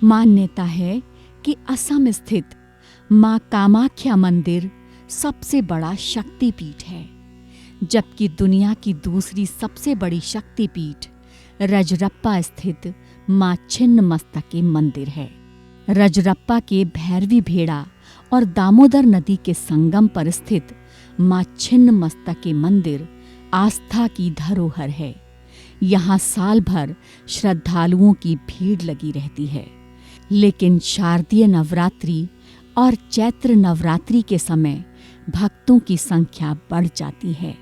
मान्यता है कि असम स्थित मां कामाख्या मंदिर सबसे बड़ा शक्तिपीठ है, जबकि दुनिया की दूसरी सबसे बड़ी शक्तिपीठ रजरप्पा स्थित मां छिन्नमस्तकी मंदिर है। रजरप्पा के भैरवी भेड़ा और दामोदर नदी के संगम पर स्थित मां छिन्नमस्तकी मंदिर आस्था की धरोहर है। यहाँ साल भर श्रद्धालुओं की भीड़ लगी रहती है, लेकिन शारदीय नवरात्रि और चैत्र नवरात्रि के समय भक्तों की संख्या बढ़ जाती है।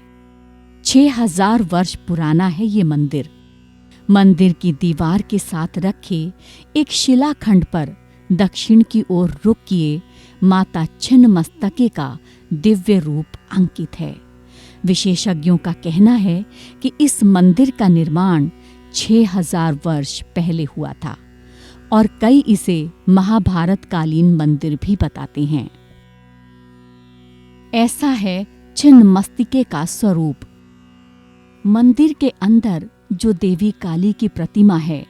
6000 वर्ष पुराना है ये मंदिर। मंदिर की दीवार के साथ रखे एक शिलाखंड पर दक्षिण की ओर रुख किए माता छिन्नमस्तकी का दिव्य रूप अंकित है। विशेषज्ञों का कहना है कि इस मंदिर का निर्माण 6000 वर्ष पहले हुआ था और कई इसे महाभारत कालीन मंदिर भी बताते हैं। ऐसा है छिन्नमस्तिके का स्वरूप। मंदिर के अंदर जो देवी काली की प्रतिमा है,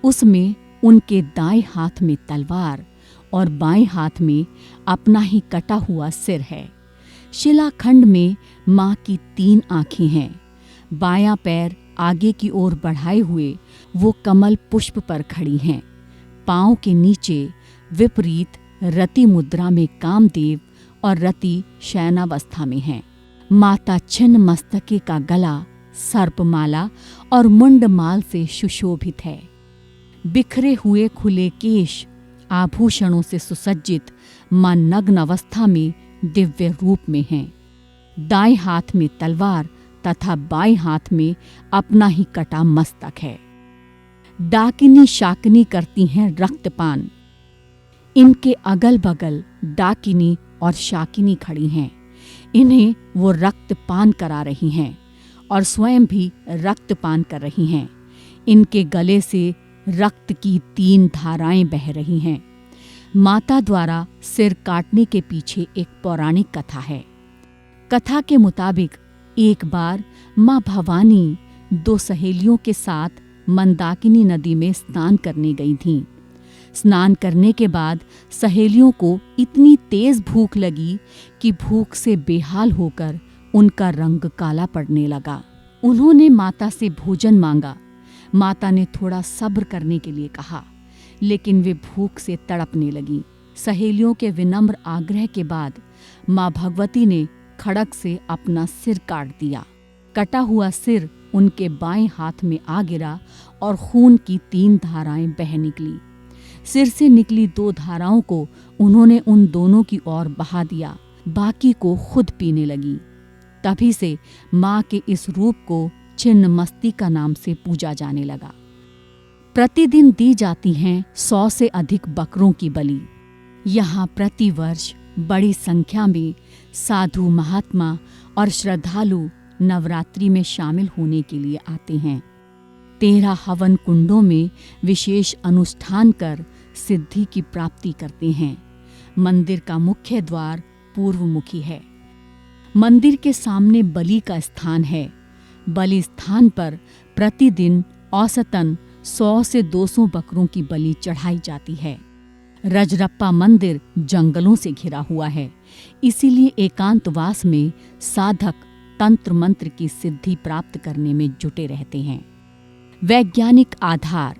उसमें उनके दाएं हाथ में तलवार और बाएं हाथ में अपना ही कटा हुआ सिर है। शिलाखंड में मां की 3 आंखें हैं। बायां पैर आगे की ओर बढ़ाए हुए वो कमल पुष्प पर खड़ी हैं। पांव के नीचे विपरीत रति मुद्रा में कामदेव और रति शयनावस्था में हैं। माता छिन्नमस्तकी का गला सर्पमाला और मुंडमाल से सुशोभित है। बिखरे हुए खुले केश आभूषणों से सुसज्जित मां नग्न अवस्था में दिव्य रूप में हैं। दाएं हाथ में तलवार तथा बाएं हाथ में अपना ही कटा मस्तक है। डाकिनी शाकिनी करती हैं रक्तपान। इनके अगल बगल डाकिनी और शाकिनी खड़ी हैं। इन्हें वो रक्तपान करा रही हैं और स्वयं भी रक्तपान कर रही हैं। इनके गले से रक्त की 3 धाराएं बह रही हैं। माता द्वारा सिर काटने के पीछे एक पौराणिक कथा है। कथा के मुताबिक एक बार मां भवानी 2 सहेलियों के साथ मंदाकिनी नदी में स्नान करने गई थीं। स्नान करने के बाद सहेलियों को इतनी तेज भूख लगी कि भूख से बेहाल होकर उनका रंग काला पड़ने लगा। उन्होंने माता से भोजन मांगा। माता ने थोड़ा सब्र करने के लिए कहा, लेकिन वे भूख से तड़पने लगी। सहेलियों के विनम्र आग्रह के बाद मां भगवती ने खड़ग से अपना सिर काट दिया। कटा हुआ सिर उनके बाएं हाथ में आ गिरा और खून की 3 धाराएं बह निकली। सिर से निकली 2 धाराओं को उन्होंने उन दोनों की ओर बहा दिया, बाकी को खुद पीने लगी। तभी से मां के इस रूप को छिन्नमस्तिका नाम से पूजा जाने लगा। प्रतिदिन दी जाती हैं 100 से अधिक बकरों की बलि। यहाँ प्रतिवर्ष बड़ी संख्या में साधु महात्मा और श्रद्धालु नवरात्रि में शामिल होने के लिए आते हैं। 13 हवन कुंडों में विशेष अनुष्ठान कर सिद्धि की प्राप्ति करते हैं। मंदिर का मुख्य द्वार पूर्वमुखी है। मंदिर के सामने बलि का स्थान है। बलि स्थान पर प्रतिदिन औसतन 100 से 200 बकरों की बलि चढ़ाई जाती है। रजरप्पा मंदिर जंगलों से घिरा हुआ है, इसीलिए एकांतवास में साधक तंत्र मंत्र की सिद्धि प्राप्त करने में जुटे रहते हैं। वैज्ञानिक आधार।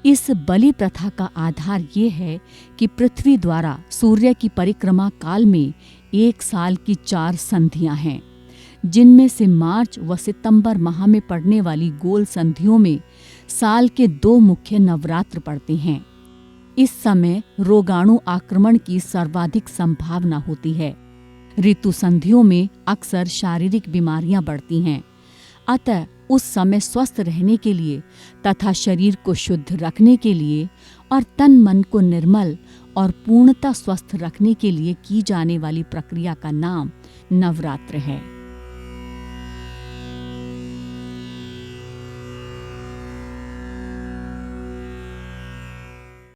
इस बलि प्रथा का आधार ये है कि पृथ्वी द्वारा सूर्य की परिक्रमा काल में 1 साल की 4 संधियां हैं, जिनमें से मार्च व सितंबर माह में पड़ने वाली गोल संधियों में साल के 2 मुख्य नवरात्र पड़ते हैं। इस समय रोगाणु आक्रमण की सर्वाधिक संभावना होती है। ऋतु संधियों में अक्सर शारीरिक बीमारियां बढ़ती हैं। अतः उस समय स्वस्थ रहने के लिए तथा शरीर को शुद्ध रखने के लिए और तन मन को निर्मल और पूर्णतः स्वस्थ रखने के लिए की जाने वाली प्रक्रिया का नाम नवरात्र है।